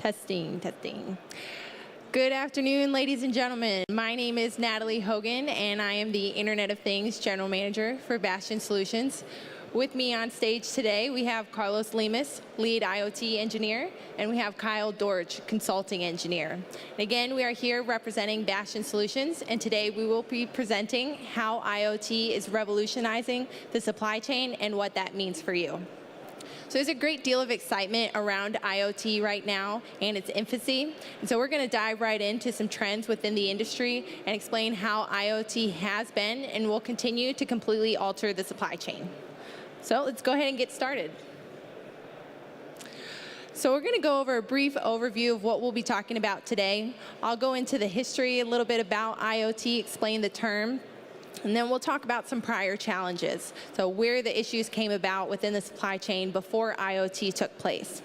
Testing, testing. Good afternoon, ladies and gentlemen. My name is Natalie Hogan, and I am the Internet of Things General Manager for Bastian Solutions. With me on stage today, we have Carlos Lemus, Lead IoT Engineer, and we have Kyle Dorge, Consulting Engineer. And again, we are here representing Bastian Solutions, and today we will be presenting how IoT is revolutionizing the supply chain and what that means for you. So there's a great deal of excitement around IoT right now and its infancy. And so we're going to dive right into some trends within the industry and explain how IoT has been and will continue to completely alter the supply chain. So let's go ahead and get started. So we're going to go over a brief overview of what we'll be talking about today. I'll go into the history, a little bit about IoT, explain the term, and then we'll talk about some prior challenges, so where the issues came about within the supply chain before IoT took place.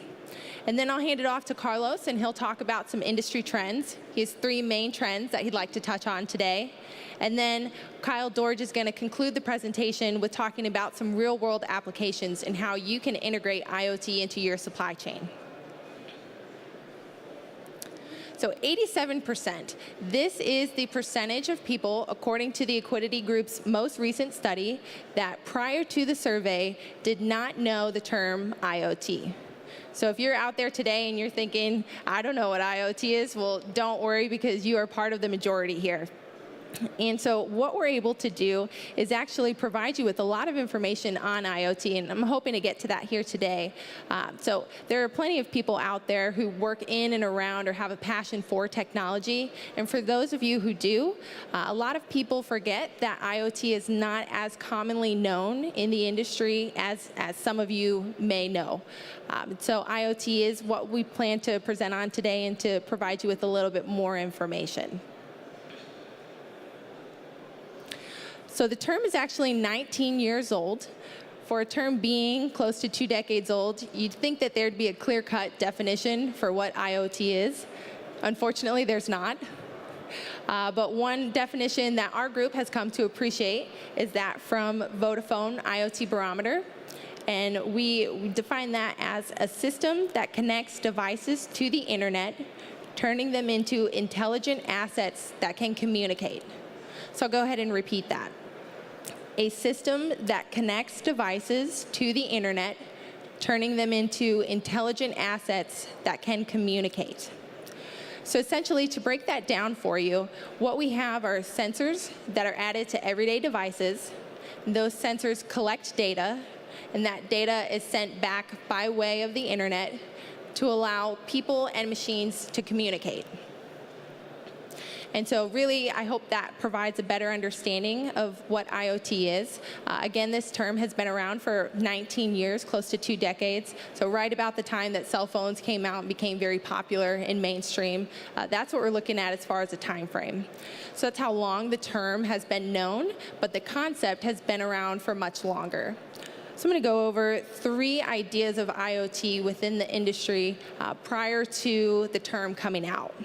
And then I'll hand it off to Carlos, and he'll talk about some industry trends. He has 3 main trends that he'd like to touch on today. And then Kyle Dorge is going to conclude the presentation with talking about some real-world applications and how you can integrate IoT into your supply chain. So 87%. This is the percentage of people, according to the Equity Group's most recent study, that prior to the survey did not know the term IoT. So if you're out there today and you're thinking, I don't know what IoT is, well, don't worry, because you are part of the majority here. And so what we're able to do is actually provide you with a lot of information on IoT, and I'm hoping to get to that here today. So there are plenty of people out there who work in and around or have a passion for technology. And for those of you who do, a lot of people forget that IoT is not as commonly known in the industry as some of you may know. So IoT is what we plan to present on today and to provide you with a little bit more information. So the term is actually 19 years old. For a term being close to 2 decades old, you'd think that there'd be a clear-cut definition for what IoT is. Unfortunately, there's not. But one definition that our group has come to appreciate is that from Vodafone IoT barometer. And we define that as a system that connects devices to the internet, turning them into intelligent assets that can communicate. So I'll go ahead and repeat that. A system that connects devices to the internet, turning them into intelligent assets that can communicate. So essentially, to break that down for you, what we have are sensors that are added to everyday devices. Those sensors collect data, and that data is sent back by way of the internet to allow people and machines to communicate. And so really, I hope that provides a better understanding of what IoT is. Again, this term has been around for 19 years, close to 2 decades. So right about the time that cell phones came out and became very popular in mainstream, that's what we're looking at as far as a time frame. So that's how long the term has been known, but the concept has been around for much longer. So I'm going to go over 3 ideas of IoT within the industry prior to the term coming out.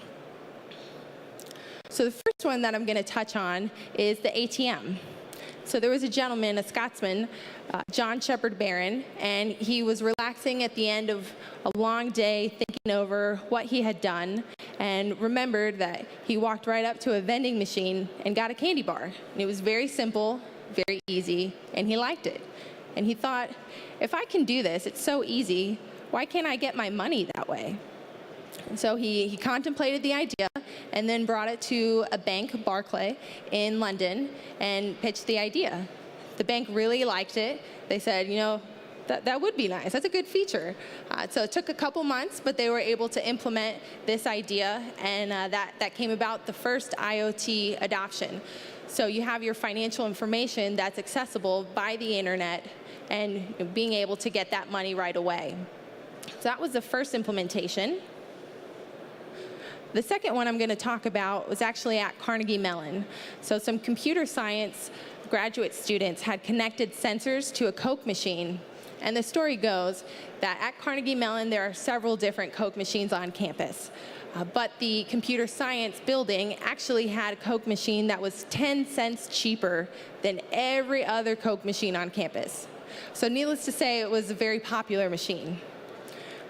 So the first one that I'm going to touch on is the ATM. So there was a gentleman, a Scotsman, John Shepherd Barron, and he was relaxing at the end of a long day, thinking over what he had done, and remembered that he walked right up to a vending machine and got a candy bar. And it was very simple, very easy, and he liked it. And he thought, if I can do this, it's so easy, why can't I get my money that way? And so he contemplated the idea and then brought it to a bank, Barclay, in London, and pitched the idea. The bank really liked it. They said, you know, that would be nice. That's a good feature. So it took a couple months, but they were able to implement this idea, and that came about the first IoT adoption. So you have your financial information that's accessible by the internet and being able to get that money right away. So that was the first implementation. The second one I'm going to talk about was actually at Carnegie Mellon. So some computer science graduate students had connected sensors to a Coke machine. And the story goes that at Carnegie Mellon, there are several different Coke machines on campus. But the computer science building actually had a Coke machine that was 10 cents cheaper than every other Coke machine on campus. So needless to say, it was a very popular machine.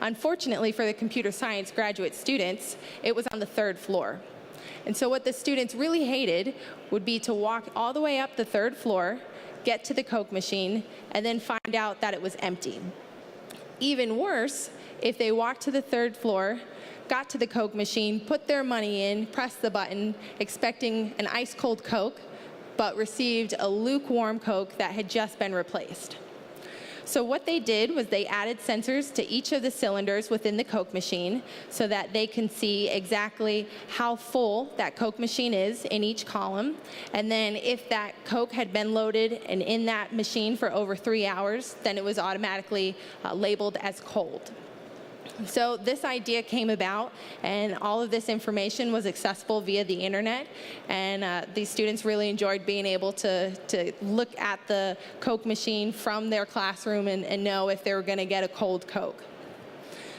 Unfortunately for the computer science graduate students, it was on the 3rd floor. And so what the students really hated would be to walk all the way up the 3rd floor, get to the Coke machine, and then find out that it was empty. Even worse, if they walked to the 3rd floor, got to the Coke machine, put their money in, pressed the button, expecting an ice-cold Coke, but received a lukewarm Coke that had just been replaced. So what they did was they added sensors to each of the cylinders within the Coke machine so that they can see exactly how full that Coke machine is in each column. And then if that Coke had been loaded and in that machine for over 3 hours, then it was automatically labeled as cold. So this idea came about, and all of this information was accessible via the internet, and these students really enjoyed being able to look at the Coke machine from their classroom and know if they were going to get a cold Coke.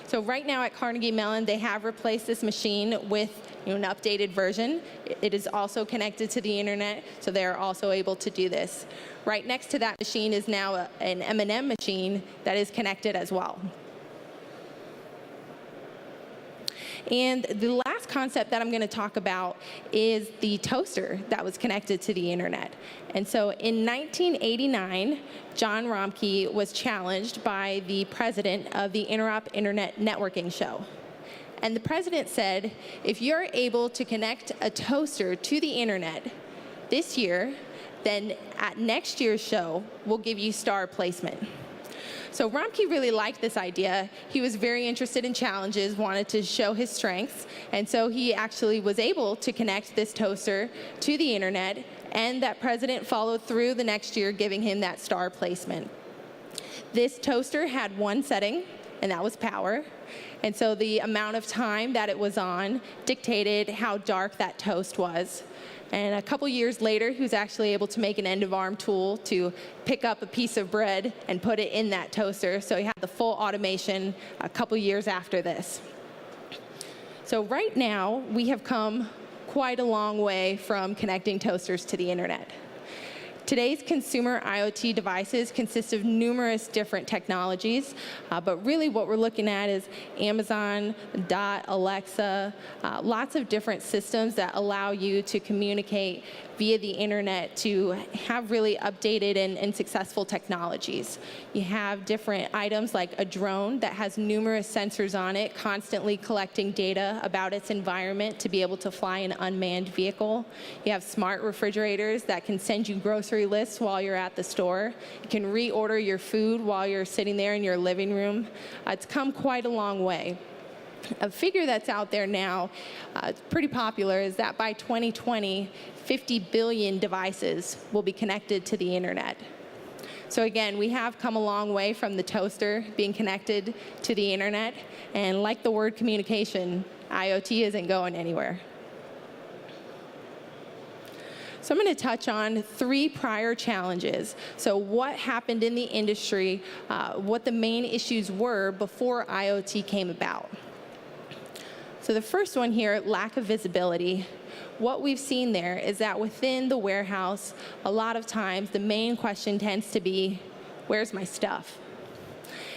So right now at Carnegie Mellon, they have replaced this machine with an updated version. It is also connected to the internet, so they're also able to do this. Right next to that machine is now an M&M machine that is connected as well. And the last concept that I'm going to talk about is the toaster that was connected to the internet. And so in 1989, John Romke was challenged by the president of the Interop Internet Networking Show. And the president said, if you're able to connect a toaster to the internet this year, then at next year's show, we'll give you star placement. So Romke really liked this idea. He was very interested in challenges, wanted to show his strengths, and so he actually was able to connect this toaster to the internet, and that president followed through the next year, giving him that star placement. This toaster had one setting, and that was power. And so the amount of time that it was on dictated how dark that toast was. And a couple years later, he was actually able to make an end-of-arm tool to pick up a piece of bread and put it in that toaster. So he had the full automation a couple years after this. So right now, we have come quite a long way from connecting toasters to the internet. Today's consumer IoT devices consist of numerous different technologies, but really what we're looking at is Amazon, Dot, Alexa, lots of different systems that allow you to communicate via the internet to have really updated and successful technologies. You have different items like a drone that has numerous sensors on it, constantly collecting data about its environment to be able to fly an unmanned vehicle. You have smart refrigerators that can send you grocery lists while you're at the store. You can reorder your food while you're sitting there in your living room. It's come quite a long way. A figure that's out there now, it's pretty popular, is that by 2020, 50 billion devices will be connected to the internet. So again, we have come a long way from the toaster being connected to the internet, and like the word communication, IoT isn't going anywhere. So I'm going to touch on 3 prior challenges. So what happened in the industry, what the main issues were before IoT came about. So the first one here, lack of visibility. What we've seen there is that within the warehouse, a lot of times the main question tends to be, where's my stuff?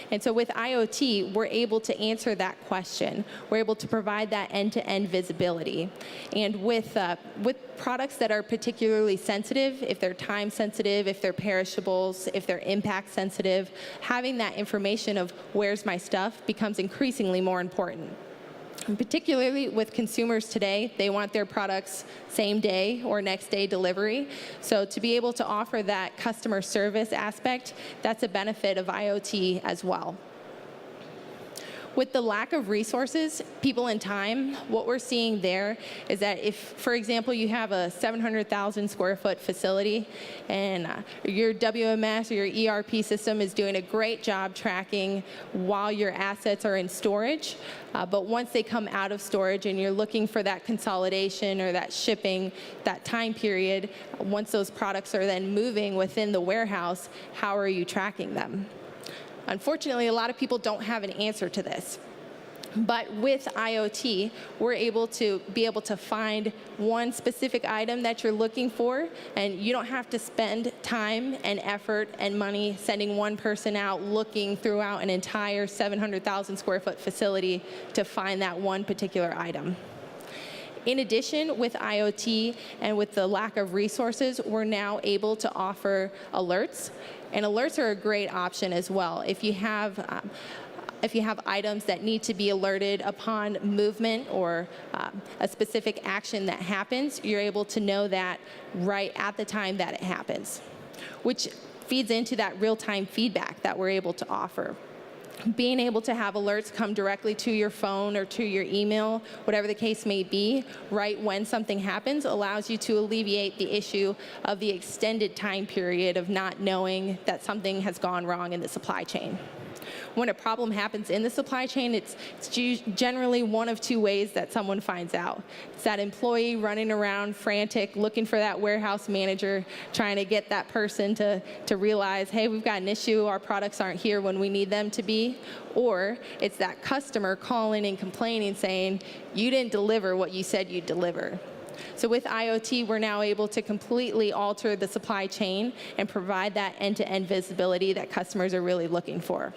And so with IoT, we're able to answer that question. We're able to provide that end-to-end visibility. And with products that are particularly sensitive, if they're time sensitive, if they're perishables, if they're impact sensitive, having that information of where's my stuff becomes increasingly more important. And particularly with consumers today, they want their products same day or next day delivery. So to be able to offer that customer service aspect, that's a benefit of IoT as well. With the lack of resources, people and time, what we're seeing there is that if, for example, you have a 700,000 square foot facility and your WMS or your ERP system is doing a great job tracking while your assets are in storage, but once they come out of storage and you're looking for that consolidation or that shipping, that time period, once those products are then moving within the warehouse, how are you tracking them? Unfortunately, a lot of people don't have an answer to this. But with IoT, we're able to find one specific item that you're looking for, and you don't have to spend time and effort and money sending one person out looking throughout an entire 700,000 square foot facility to find that one particular item. In addition, with IoT and with the lack of resources, we're now able to offer alerts, and alerts are a great option as well. If you have items that need to be alerted upon movement or a specific action that happens, you're able to know that right at the time that it happens, which feeds into that real-time feedback that we're able to offer. Being able to have alerts come directly to your phone or to your email, whatever the case may be, right when something happens, allows you to alleviate the issue of the extended time period of not knowing that something has gone wrong in the supply chain. When a problem happens in the supply chain, it's generally one of two ways that someone finds out. It's that employee running around frantic, looking for that warehouse manager, trying to get that person to realize, hey, we've got an issue, our products aren't here when we need them to be. Or it's that customer calling and complaining, saying, you didn't deliver what you said you'd deliver. So with IoT, we're now able to completely alter the supply chain and provide that end-to-end visibility that customers are really looking for.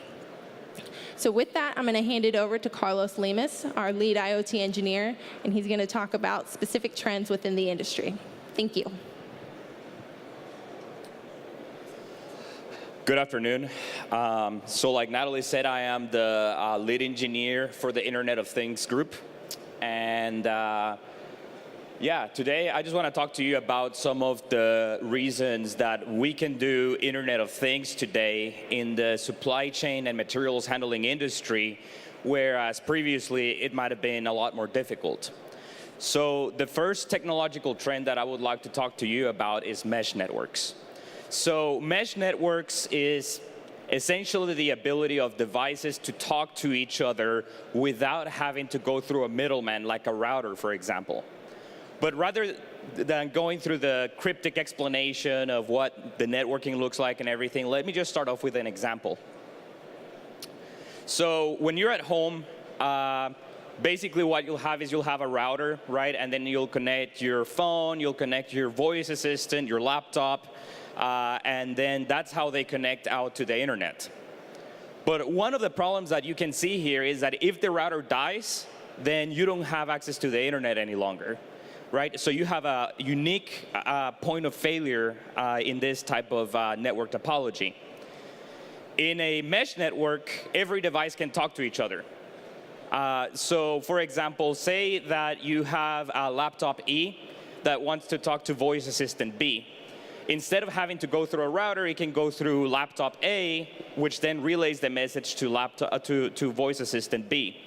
So with that, I'm going to hand it over to Carlos Lemus, our lead IoT engineer, and he's going to talk about specific trends within the industry. Thank you. Good afternoon. So like Natalie said, I am the lead engineer for the Internet of Things group. And yeah, today I just want to talk to you about some of the reasons that we can do Internet of Things today in the supply chain and materials handling industry, whereas previously it might have been a lot more difficult. So the first technological trend that I would like to talk to you about is mesh networks. So mesh networks is essentially the ability of devices to talk to each other without having to go through a middleman like a router, for example. But rather than going through the cryptic explanation of what the networking looks like and everything, let me just start off with an example. So when you're at home, basically what you'll have is you'll have a router, right? And then you'll connect your phone, you'll connect your voice assistant, your laptop, and then that's how they connect out to the internet. But one of the problems that you can see here is that if the router dies, then you don't have access to the internet any longer. Right? So you have a unique point of failure in this type of network topology. In a mesh network, every device can talk to each other. So for example, say that you have a laptop E that wants to talk to voice assistant B. Instead of having to go through a router, it can go through laptop A, which then relays the message to voice assistant B.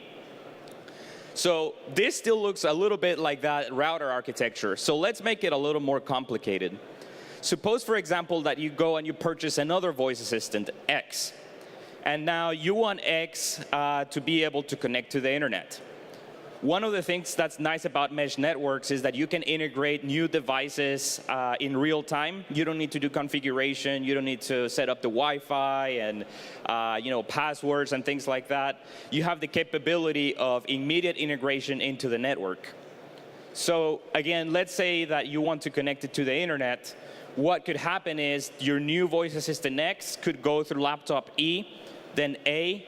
So this still looks a little bit like that router architecture. So let's make it a little more complicated. Suppose, for example, that you go and you purchase another voice assistant, X. And now you want X to be able to connect to the internet. One of the things that's nice about mesh networks is that you can integrate new devices in real time. You don't need to do configuration. You don't need to set up the Wi-Fi and passwords and things like that. You have the capability of immediate integration into the network. So again, let's say that you want to connect it to the internet. What could happen is your new voice assistant X could go through laptop E, then A,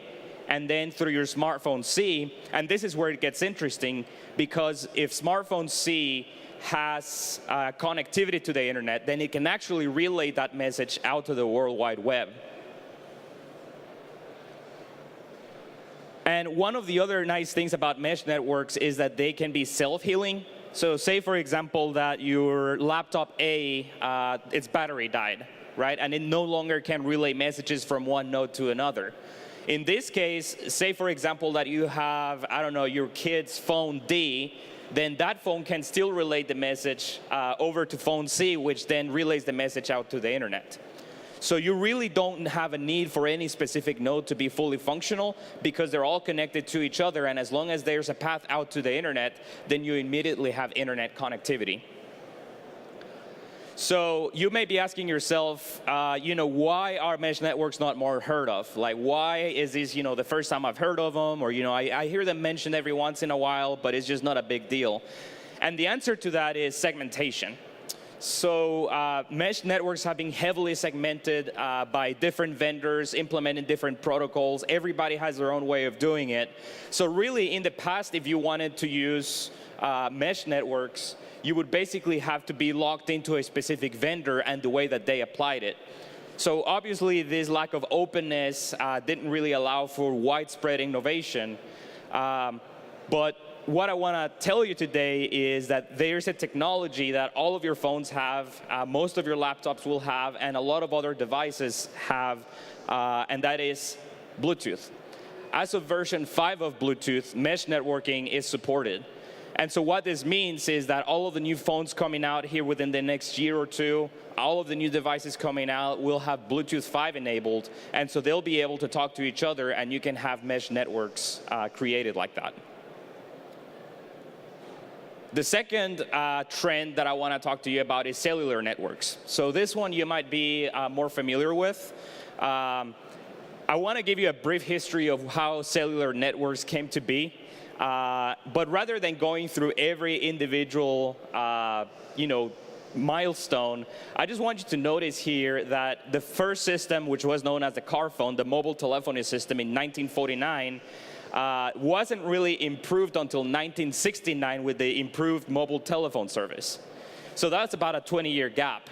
and then through your smartphone C. And this is where it gets interesting, because if smartphone C has connectivity to the internet, then it can actually relay that message out to the World Wide Web. And one of the other nice things about mesh networks is that they can be self-healing. So say, for example, that your laptop A, its battery died, right? And it no longer can relay messages from one node to another. In this case, say, for example, that you have, I don't know, your kid's phone D, then that phone can still relay the message over to phone C, which then relays the message out to the internet. So you really don't have a need for any specific node to be fully functional, because they're all connected to each other, and as long as there's a path out to the internet, then you immediately have internet connectivity. So you may be asking yourself, why are mesh networks not more heard of? Like, why is this, the first time I've heard of them? Or, I hear them mentioned every once in a while, but it's just not a big deal. And the answer to that is segmentation. So mesh networks have been heavily segmented by different vendors, implementing different protocols. Everybody has their own way of doing it. So really, in the past, if you wanted to use mesh networks, you would basically have to be locked into a specific vendor and the way that they applied it. So obviously, this lack of openness didn't really allow for widespread innovation. But what I want to tell you today is that there's a technology that all of your phones have, most of your laptops will have, and a lot of other devices have, and that is Bluetooth. As of version 5 of Bluetooth, mesh networking is supported. And so what this means is that all of the new phones coming out here within the next year or two, all of the new devices coming out will have Bluetooth 5 enabled, and so they'll be able to talk to each other, and you can have mesh networks created like that. The second trend that I want to talk to you about is cellular networks. So this one you might be more familiar with. I want to give you a brief history of how cellular networks came to be. But rather than going through every individual, milestone, I just want you to notice here that the first system, which was known as the car phone, the mobile telephony system in 1949, wasn't really improved until 1969 with the improved mobile telephone service. So that's about a 20-year gap.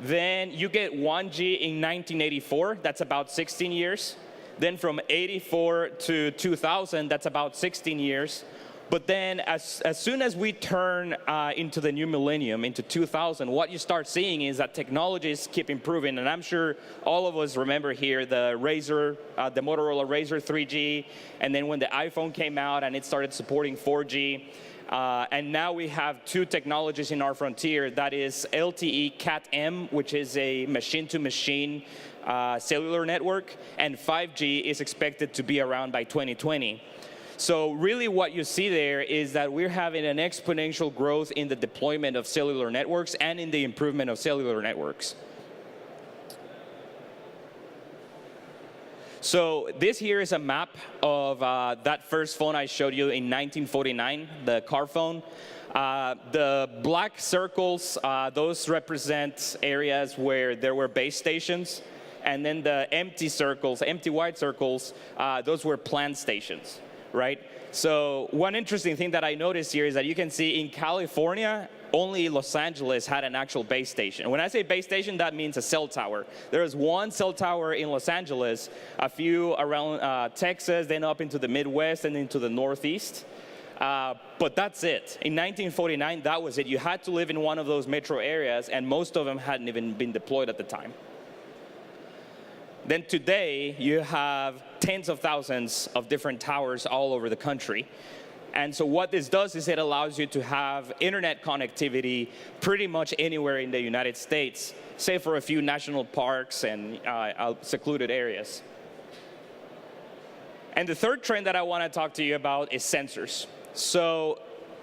Then you get 1G in 1984, that's about 16 years. Then from 84 to 2000, that's about 16 years. But then as soon as we turn into the new millennium, into 2000, what you start seeing is that technologies keep improving. And I'm sure all of us remember here the Motorola Razr 3G, and then when the iPhone came out and it started supporting 4G. And now we have two technologies in our frontier. That is LTE Cat-M, which is a machine-to-machine cellular network, and 5G is expected to be around by 2020. So really what you see there is that we're having an exponential growth in the deployment of cellular networks and in the improvement of cellular networks. So this here is a map of that first phone I showed you in 1949, the car phone. The black circles, those represent areas where there were base stations. And then the empty circles, empty white circles, those were plant stations, right? So one interesting thing that I noticed here is that you can see in California, only Los Angeles had an actual base station. When I say base station, that means a cell tower. There is one cell tower in Los Angeles, a few around Texas, then up into the Midwest and into the Northeast. But that's it. In 1949, that was it. You had to live in one of those metro areas, and most of them hadn't even been deployed at the time. Then today, you have tens of thousands of different towers all over the country. And so what this does is it allows you to have internet connectivity pretty much anywhere in the United States, save for a few national parks and secluded areas. And the third trend that I want to talk to you about is sensors. So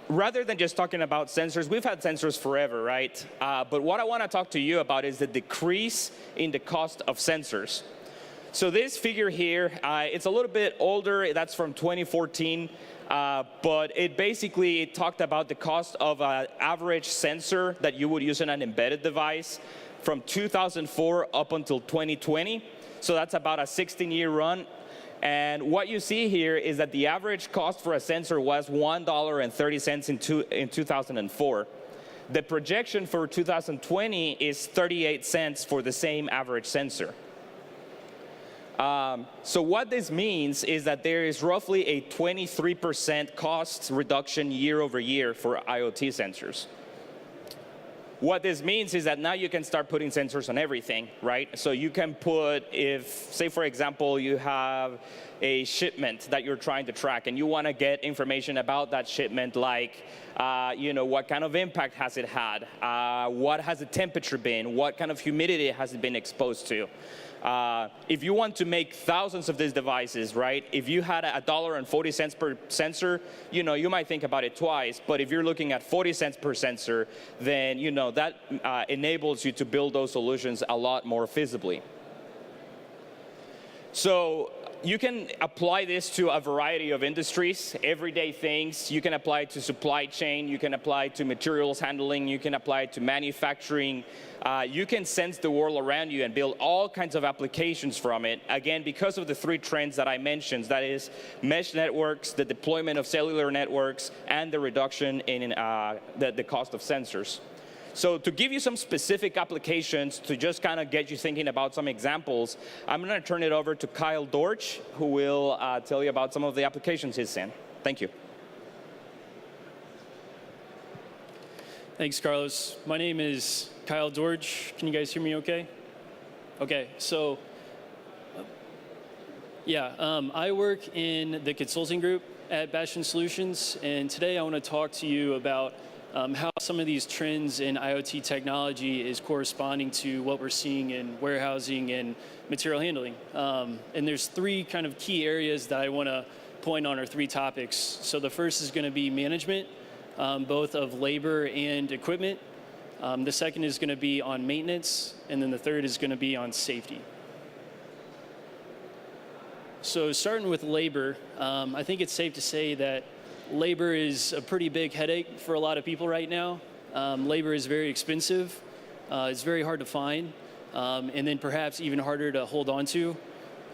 rather than just talking about sensors, we've had sensors forever, right? But what I want to talk to you about is the decrease in the cost of sensors. So this figure here, it's a little bit older. That's from 2014. But it basically talked about the cost of an average sensor that you would use in an embedded device from 2004 up until 2020. So that's about a 16-year run. And what you see here is that the average cost for a sensor was $1.30 in 2004. The projection for 2020 is 38 cents for the same average sensor. So what this means is that there is roughly a 23% cost reduction year over year for IoT sensors. What this means is that now you can start putting sensors on everything, right? So you can put, say for example, you have a shipment that you're trying to track and you want to get information about that shipment, like, what kind of impact has it had? What has the temperature been? What kind of humidity has it been exposed to? If you want to make thousands of these devices, right? If you had $1.40 per sensor, you might think about it twice. But if you're looking at 40 cents per sensor, then that enables you to build those solutions a lot more feasibly. So you can apply this to a variety of industries, everyday things. You can apply it to supply chain. You can apply it to materials handling. You can apply it to manufacturing. You can sense the world around you and build all kinds of applications from it. Again, because of the three trends that I mentioned, that is mesh networks, the deployment of cellular networks, and the reduction in the cost of sensors. So to give you some specific applications, to just kind of get you thinking about some examples, I'm going to turn it over to Kyle Dorch, who will tell you about some of the applications he's in. Thank you. Thanks, Carlos. My name is Kyle Dorch. Can you guys hear me okay? Okay, so I work in the consulting group at Bastian Solutions, and today I want to talk to you about how some of these trends in IoT technology is corresponding to what we're seeing in warehousing and material handling. And there's three kind of key areas that I want to point on, or three topics. So the first is going to be management, both of labor and equipment. The second is going to be on maintenance, and then the third is going to be on safety. So starting with labor, I think it's safe to say that labor is a pretty big headache for a lot of people right now. Labor is very expensive. It's very hard to find, and then perhaps even harder to hold on to.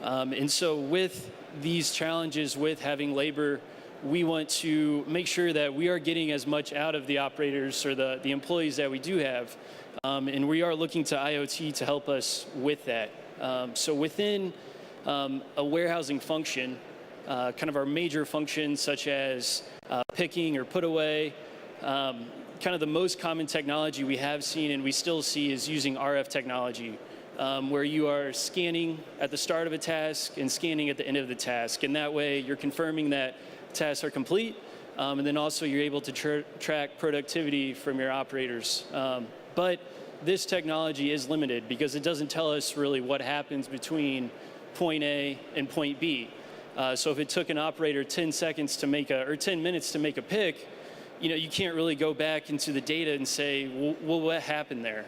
And so with these challenges with having labor, we want to make sure that we are getting as much out of the operators or the employees that we do have. And we are looking to IoT to help us with that. So within a warehousing function, kind of our major functions such as picking or put away, kind of the most common technology we have seen and we still see is using RF technology, where you are scanning at the start of a task and scanning at the end of the task. And that way you're confirming that tasks are complete, and then also you're able to track productivity from your operators. But this technology is limited because it doesn't tell us really what happens between point A and point B. So if it took an operator 10 seconds to make or 10 minutes to make a pick, you can't really go back into the data and say, well, what happened there?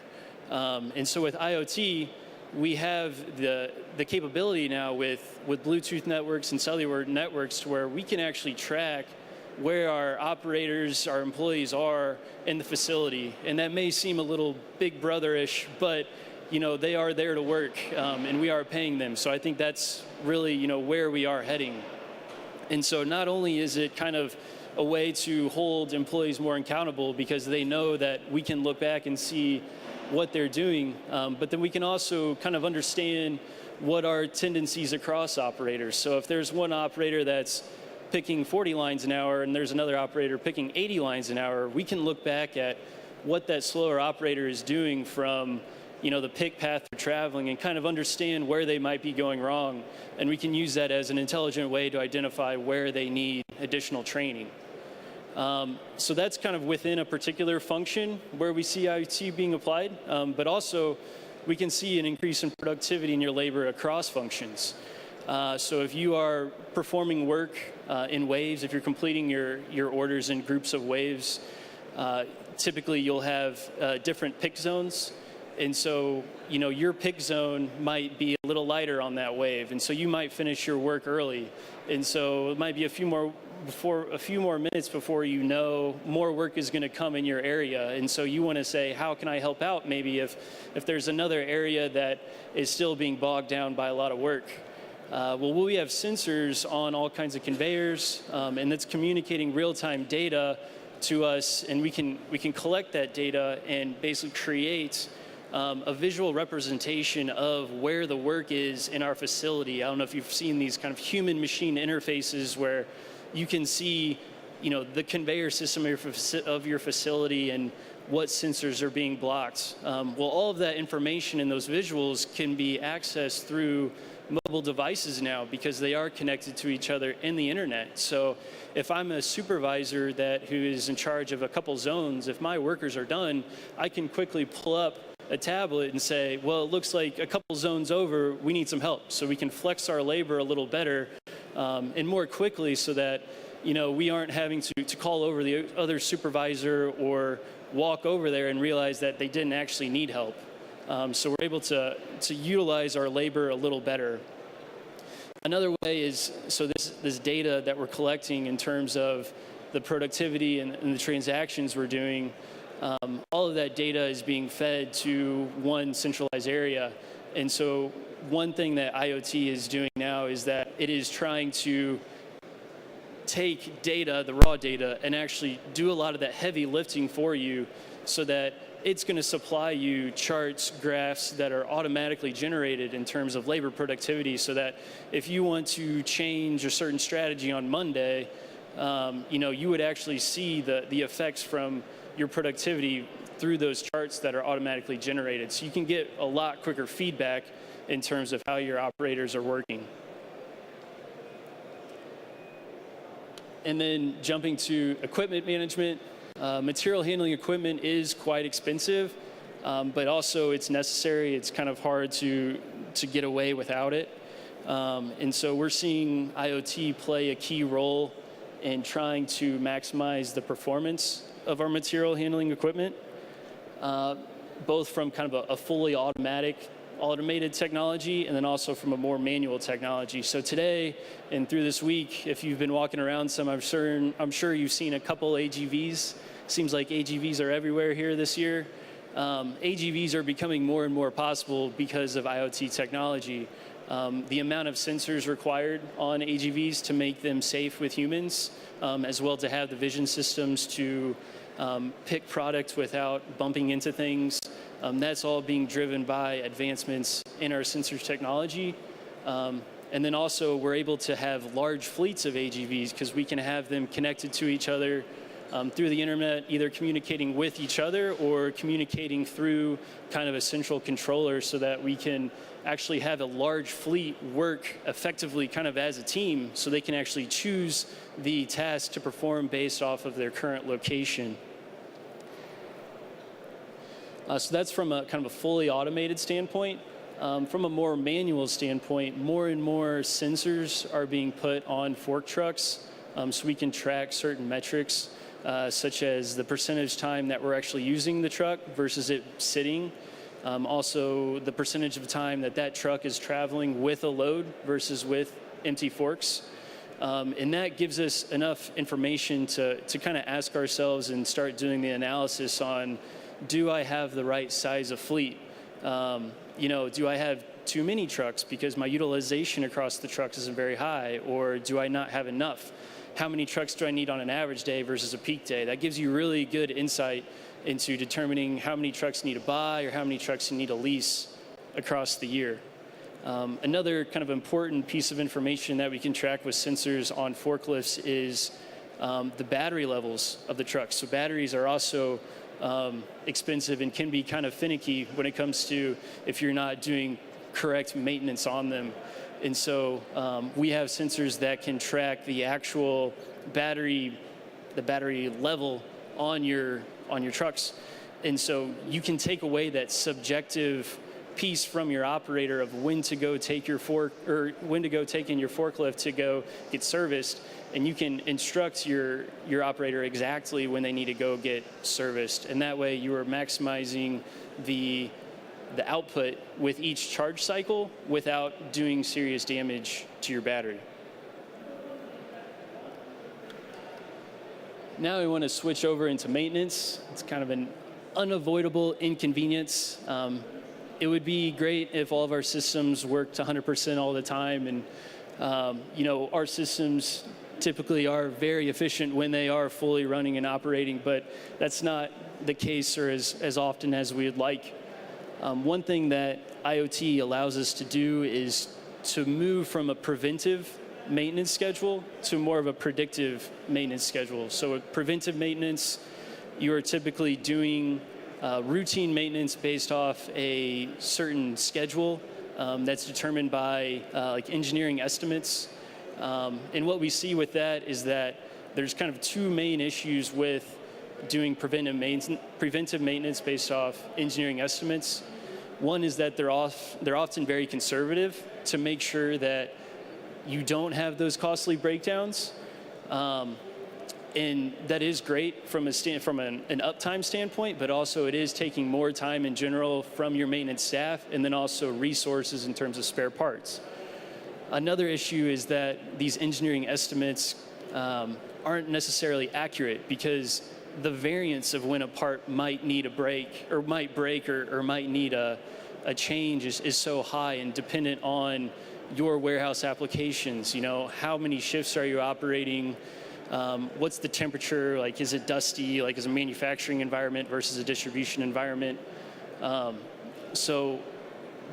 And so with IoT, we have the capability now with Bluetooth networks and cellular networks to where we can actually track where our operators, our employees are in the facility. And that may seem a little big brother-ish, but they are there to work, and we are paying them. So I think that's really, where we are heading. And so not only is it kind of a way to hold employees more accountable because they know that we can look back and see what they're doing, but then we can also kind of understand what are tendencies across operators. So if there's one operator that's picking 40 lines an hour and there's another operator picking 80 lines an hour, we can look back at what that slower operator is doing from the pick path they're traveling and kind of understand where they might be going wrong. And we can use that as an intelligent way to identify where they need additional training. So that's kind of within a particular function where we see IoT being applied, but also we can see an increase in productivity in your labor across functions. So if you are performing work in waves, if you're completing your orders in groups of waves, typically you'll have different pick zones. And so, your pick zone might be a little lighter on that wave, and so you might finish your work early. And so it might be a few more minutes before more work is going to come in your area. And so you want to say, how can I help out? Maybe if there's another area that is still being bogged down by a lot of work. Well, we have sensors on all kinds of conveyors, and it's communicating real-time data to us, and we can collect that data and basically create a visual representation of where the work is in our facility. I don't know if you've seen these kind of human-machine interfaces where you can see, the conveyor system of your facility and what sensors are being blocked. Well, all of that information and those visuals can be accessed through mobile devices now because they are connected to each other in the internet. So if I'm a supervisor who is in charge of a couple zones, if my workers are done, I can quickly pull up a tablet and say, well, it looks like a couple zones over, we need some help. So we can flex our labor a little better and more quickly so that, we aren't having to call over the other supervisor or walk over there and realize that they didn't actually need help. So we're able to utilize our labor a little better. Another way is, so this data that we're collecting in terms of the productivity and the transactions we're doing, all of that data is being fed to one centralized area. And so one thing that IoT is doing now is that it is trying to take data, the raw data, and actually do a lot of that heavy lifting for you so that it's going to supply you charts, graphs that are automatically generated in terms of labor productivity so that if you want to change a certain strategy on Monday, you would actually see the effects from your productivity through those charts that are automatically generated. So you can get a lot quicker feedback in terms of how your operators are working. And then jumping to equipment management, material handling equipment is quite expensive, but also it's necessary. It's kind of hard to get away without it. And so we're seeing IoT play a key role in trying to maximize the performance of our material handling equipment, both from kind of a fully automated technology and then also from a more manual technology. So today and through this week, if you've been walking around some, I'm sure you've seen a couple AGVs. Seems like AGVs are everywhere here this year. AGVs are becoming more and more possible because of IoT technology. The amount of sensors required on AGVs to make them safe with humans, as well to have the vision systems to pick product without bumping into things. That's all being driven by advancements in our sensor technology. And then also we're able to have large fleets of AGVs because we can have them connected to each other through the internet, either communicating with each other or communicating through kind of a central controller so that we can actually have a large fleet work effectively kind of as a team so they can actually choose the task to perform based off of their current location. So that's from a kind of a fully automated standpoint. From a more manual standpoint, more and more sensors are being put on fork trucks so we can track certain metrics, such as the percentage time that we're actually using the truck versus it sitting. Also, the percentage of time that truck is traveling with a load versus with empty forks. And that gives us enough information to kind of ask ourselves and start doing the analysis on, do I have the right size of fleet? Do I have too many trucks because my utilization across the trucks isn't very high, or do I not have enough? How many trucks do I need on an average day versus a peak day? That gives you really good insight into determining how many trucks you need to buy or how many trucks you need to lease across the year. Another kind of important piece of information that we can track with sensors on forklifts is the battery levels of the trucks. So batteries are also expensive and can be kind of finicky when it comes to if you're not doing correct maintenance on them. And so we have sensors that can track the actual battery level on your trucks. And so you can take away that subjective piece from your operator of when to go take your when to go take in your forklift to go get serviced, and you can instruct your operator exactly when they need to go get serviced. And that way you are maximizing the output with each charge cycle without doing serious damage to your battery. Now we want to switch over into maintenance. It's kind of an unavoidable inconvenience. It would be great if all of our systems worked 100% all the time, and our systems typically are very efficient when they are fully running and operating, but that's not the case or as often as we would like. One thing that IoT allows us to do is to move from a preventive maintenance schedule to more of a predictive maintenance schedule. So with preventive maintenance, you are typically doing routine maintenance based off a certain schedule that's determined by like engineering estimates. And what we see with that is that there's kind of two main issues with doing preventive maintenance based off engineering estimates. One is that they're often very conservative to make sure that you don't have those costly breakdowns. And that is great from an uptime standpoint, but also it is taking more time in general from your maintenance staff, and then also resources in terms of spare parts. Another issue is that these engineering estimates aren't necessarily accurate, because the variance of when a part might need a break, or might break, or might need a change is so high and dependent on your warehouse applications. You know, how many shifts are you operating? What's the temperature? Like, is it dusty? Like, is a manufacturing environment versus a distribution environment? So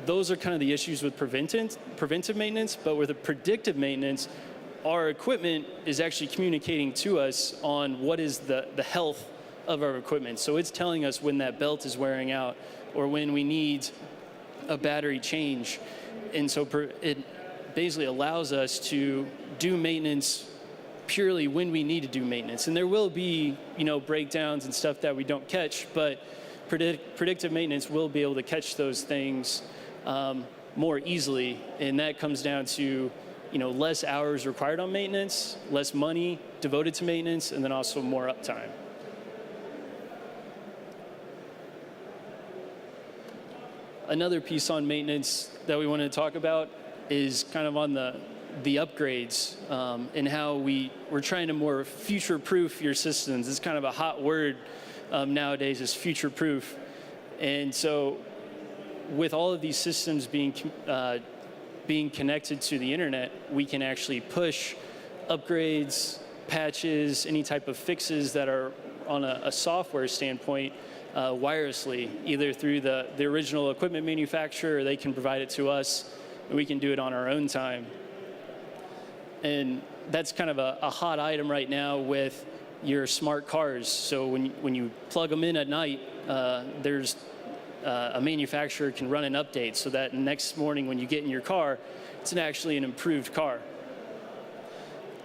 those are kind of the issues with preventive maintenance. But with the predictive maintenance, our equipment is actually communicating to us on what is the health of our equipment. So it's telling us when that belt is wearing out, or when we need a battery change. And so it basically allows us to do maintenance purely when we need to do maintenance. And there will be, you know, breakdowns and stuff that we don't catch, but predictive maintenance will be able to catch those things more easily. And that comes down to, you know, less hours required on maintenance, less money devoted to maintenance, and then also more uptime. Another piece on maintenance that we want to talk about is kind of on the upgrades, and how we're trying to more future-proof your systems. It's kind of a hot word nowadays, is future-proof. And so with all of these systems being connected to the internet, we can actually push upgrades, patches, any type of fixes that are on a software standpoint wirelessly, either through the original equipment manufacturer, or they can provide it to us, and we can do it on our own time. And that's kind of a hot item right now with your smart cars. So when you plug them in at night, there's a manufacturer can run an update so that next morning when you get in your car, it's actually an improved car.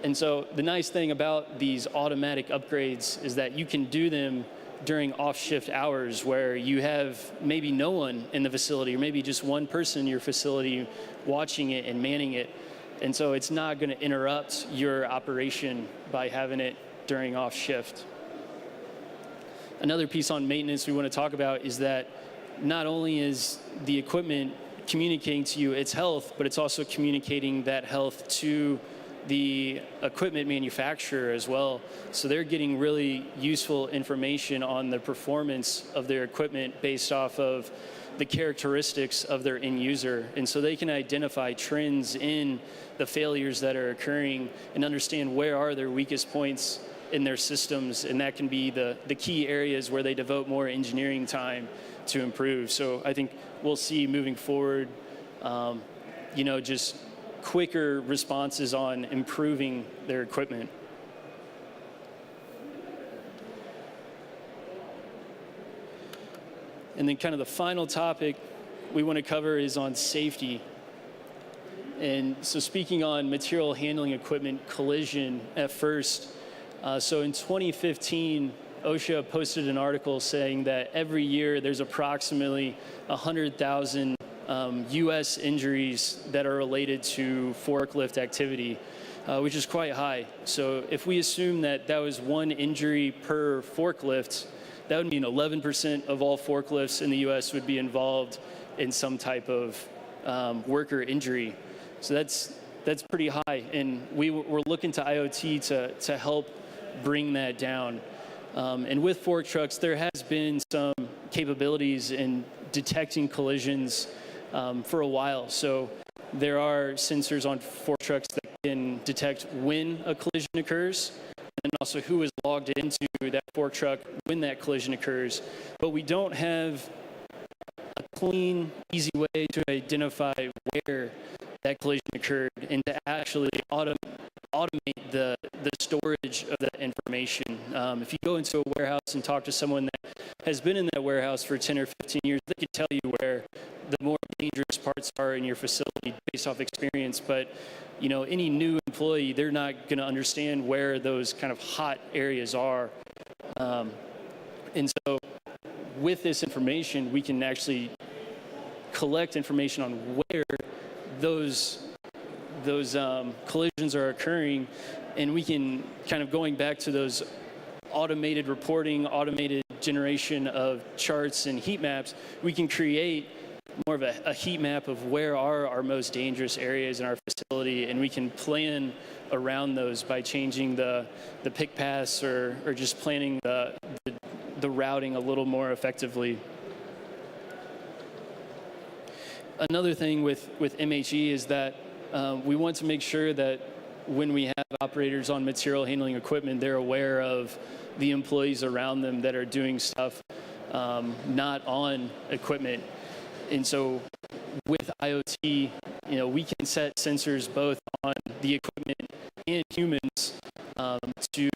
And so the nice thing about these automatic upgrades is that you can do them during off-shift hours, where you have maybe no one in the facility, or maybe just one person in your facility watching it and manning it. And so it's not going to interrupt your operation by having it during off-shift. Another piece on maintenance we want to talk about is that not only is the equipment communicating to you its health, but it's also communicating that health to the equipment manufacturer as well. So they're getting really useful information on the performance of their equipment based off of the characteristics of their end user. And so they can identify trends in the failures that are occurring and understand where are their weakest points in their systems. And that can be the key areas where they devote more engineering time to improve. So I think we'll see moving forward, you know, just quicker responses on improving their equipment. And then kind of the final topic we want to cover is on safety. And so speaking on material handling equipment collision at first, so in 2015, OSHA posted an article saying that every year there's approximately 100,000 U.S. injuries that are related to forklift activity, which is quite high. So if we assume that that was one injury per forklift, that would mean 11% of all forklifts in the U.S. would be involved in some type of worker injury. So that's pretty high, and we're looking to IoT to help bring that down. And with fork trucks, there has been some capabilities in detecting collisions for a while. So there are sensors on fork trucks that can detect when a collision occurs, and also who is logged into that fork truck when that collision occurs. But we don't have a clean, easy way to identify where that collision occurred and to actually automate the storage of that information. If you go into a warehouse and talk to someone that has been in that warehouse for 10 or 15 years, they could tell you where the more dangerous parts are in your facility based off experience. But you know, any new employee, they're not going to understand where those kind of hot areas are. with this information, we can actually collect information on where those collisions are occurring, and we can kind of, going back to those automated reporting, automated generation of charts and heat maps, we can create more of a heat map of where are our most dangerous areas in our facility, and we can plan around those by changing the pick paths or just planning the routing a little more effectively. Another thing with MHE is that we want to make sure that when we have operators on material handling equipment, they're aware of the employees around them that are doing stuff not on equipment. And so with IoT, we can set sensors both on the equipment and humans to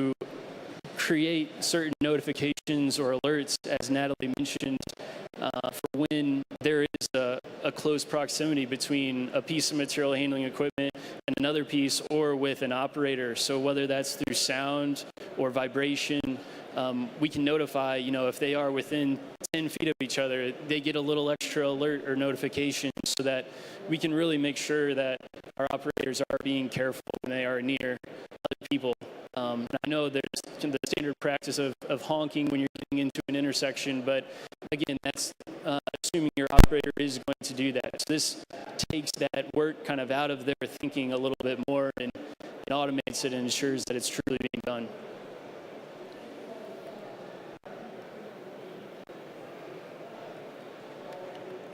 create certain notifications or alerts, as Natalie mentioned, for when there is a close proximity between a piece of material handling equipment and another piece, or with an operator. So whether that's through sound or vibration, we can notify, if they are within 10 feet of each other, they get a little extra alert or notification, so that we can really make sure that our operators are being careful when they are near other people. I know there's the standard practice of honking when you're getting into an intersection, but again, that's assuming your operator is going to do that. So this takes that work kind of out of their thinking a little bit more, and it automates it and ensures that it's truly being done.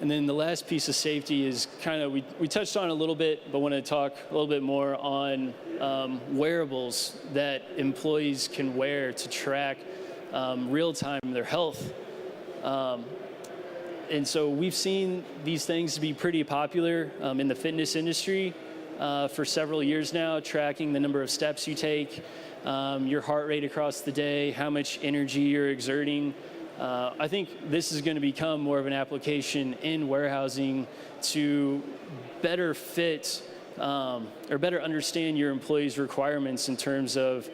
And then the last piece of safety is kind of, we touched on it a little bit, but want to talk a little bit more on wearables that employees can wear to track real-time their health. And so we've seen these things be pretty popular in the fitness industry for several years now, tracking the number of steps you take, your heart rate across the day, how much energy you're exerting. I think this is going to become more of an application in warehousing to better fit or better understand your employees' requirements in terms of,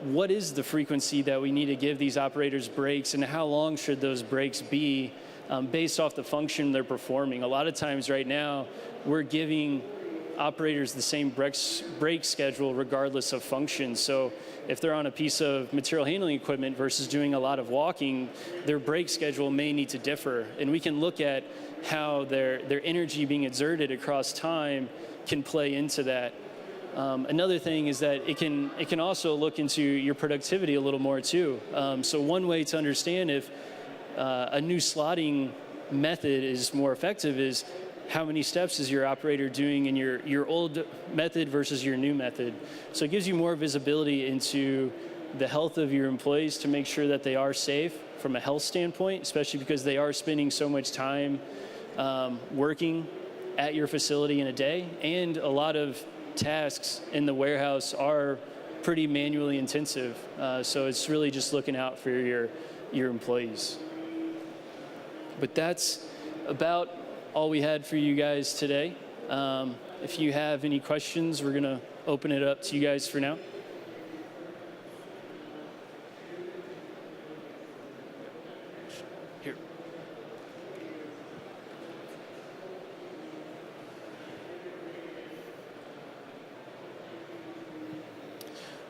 what is the frequency that we need to give these operators breaks, and how long should those breaks be based off the function they're performing. A lot of times right now, we're giving operators the same break schedule regardless of function. So if they're on a piece of material handling equipment versus doing a lot of walking, their break schedule may need to differ. And we can look at how their energy being exerted across time can play into that. Another thing is that it can also look into your productivity a little more too. So one way to understand if a new slotting method is more effective is how many steps is your operator doing in your old method versus your new method. So it gives you more visibility into the health of your employees to make sure that they are safe from a health standpoint, especially because they are spending so much time working at your facility in a day. And a lot of tasks in the warehouse are pretty manually intensive. So it's really just looking out for your employees. But that's about all we had for you guys today. If you have any questions, we're going to open it up to you guys for now. Here.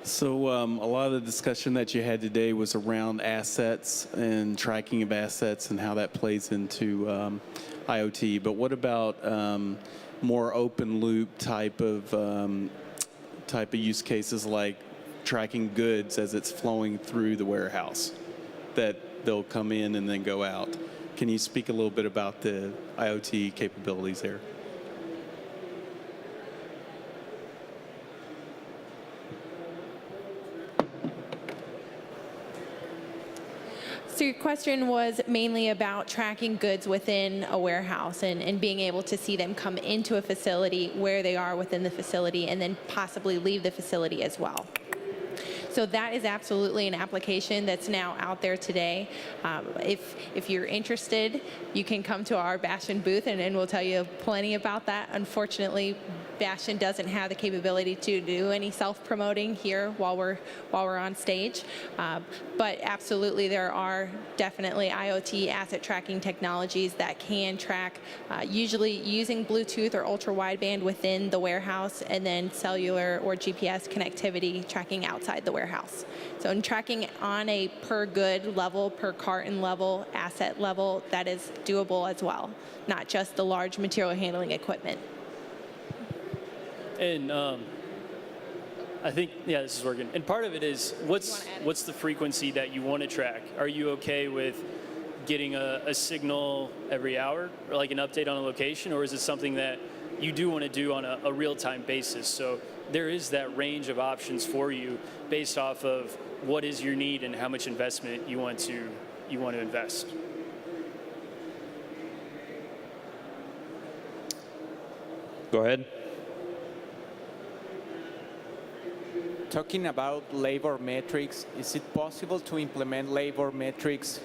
So a lot of the discussion that you had today was around assets and tracking of assets and how that plays into IoT, but what about more open loop type of use cases, like tracking goods as it's flowing through the warehouse, that they'll come in and then go out? Can you speak a little bit about the IoT capabilities there? So your question was mainly about tracking goods within a warehouse and being able to see them come into a facility, where they are within the facility, and then possibly leave the facility as well. So that is absolutely an application that's now out there today. If you're interested, you can come to our Bastian booth and we'll tell you plenty about that. Unfortunately, Bastian doesn't have the capability to do any self-promoting here while we're on stage. But absolutely, there are definitely IoT asset tracking technologies that can track, usually using Bluetooth or ultra-wideband within the warehouse, and then cellular or GPS connectivity tracking outside the warehouse. So in tracking on a per good level, per carton level, asset level, that is doable as well, not just the large material handling equipment. And I think, yeah, this is working. And part of it is, what's the frequency that you want to track? Are you okay with getting a signal every hour, or like an update on a location, or is it something that you do want to do on a real-time basis? So there is that range of options for you based off of what is your need and how much investment you want to invest. Go ahead. Talking about labor metrics, is it possible to implement labor metrics?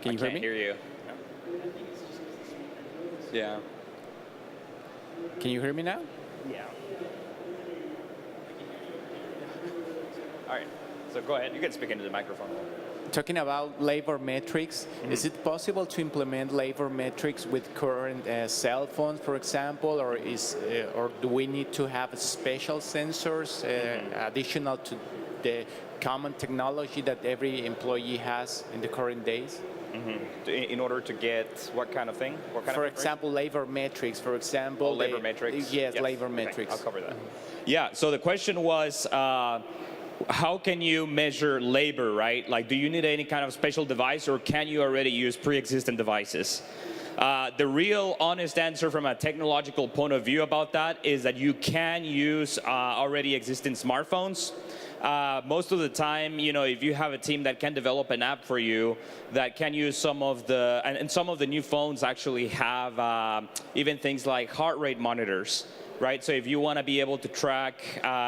Can you hear me? I can't hear you. Yeah. Can you hear me now? Yeah. All right. So go ahead. You can speak into the microphone. Talking about labor metrics, is it possible to implement labor metrics with current cell phones, for example, or do we need to have special sensors additional to the common technology that every employee has in the current days? In order to get what kind of thing? What kind For of example, labor metrics, for example. labor metrics? Yes, labor Okay, metrics. I'll cover that. Yeah, so the question was, how can you measure labor, right? Like, do you need any kind of special device, or can you already use pre-existing devices? The real honest answer from a technological point of view about that is that you can use already existing smartphones. Most of the time, you know, if you have a team that can develop an app for you that can use some of the, and some of the new phones actually have even things like heart rate monitors. Right, so if you want to be able to track,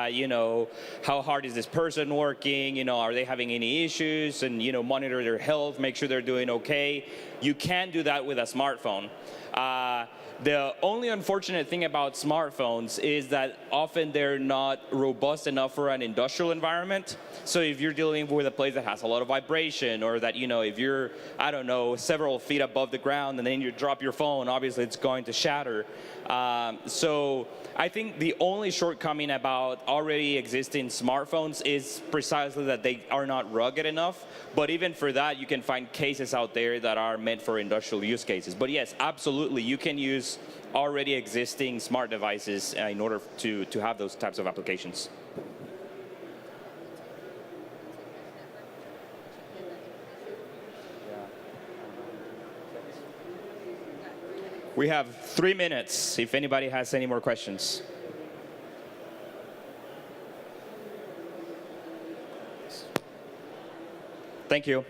you know, how hard is this person working, you know, are they having any issues, and, you know, monitor their health, make sure they're doing okay, you can do that with a smartphone. The only unfortunate thing about smartphones is that often they're not robust enough for an industrial environment. So if you're dealing with a place that has a lot of vibration, or that, you know, if you're, I don't know, several feet above the ground and then you drop your phone, obviously it's going to shatter. So I think the only shortcoming about already existing smartphones is precisely that they are not rugged enough. But even for that, you can find cases out there that are meant for industrial use cases. But yes, absolutely, you can use already existing smart devices in order to have those types of applications. We have 3 minutes if anybody has any more questions. Thank you.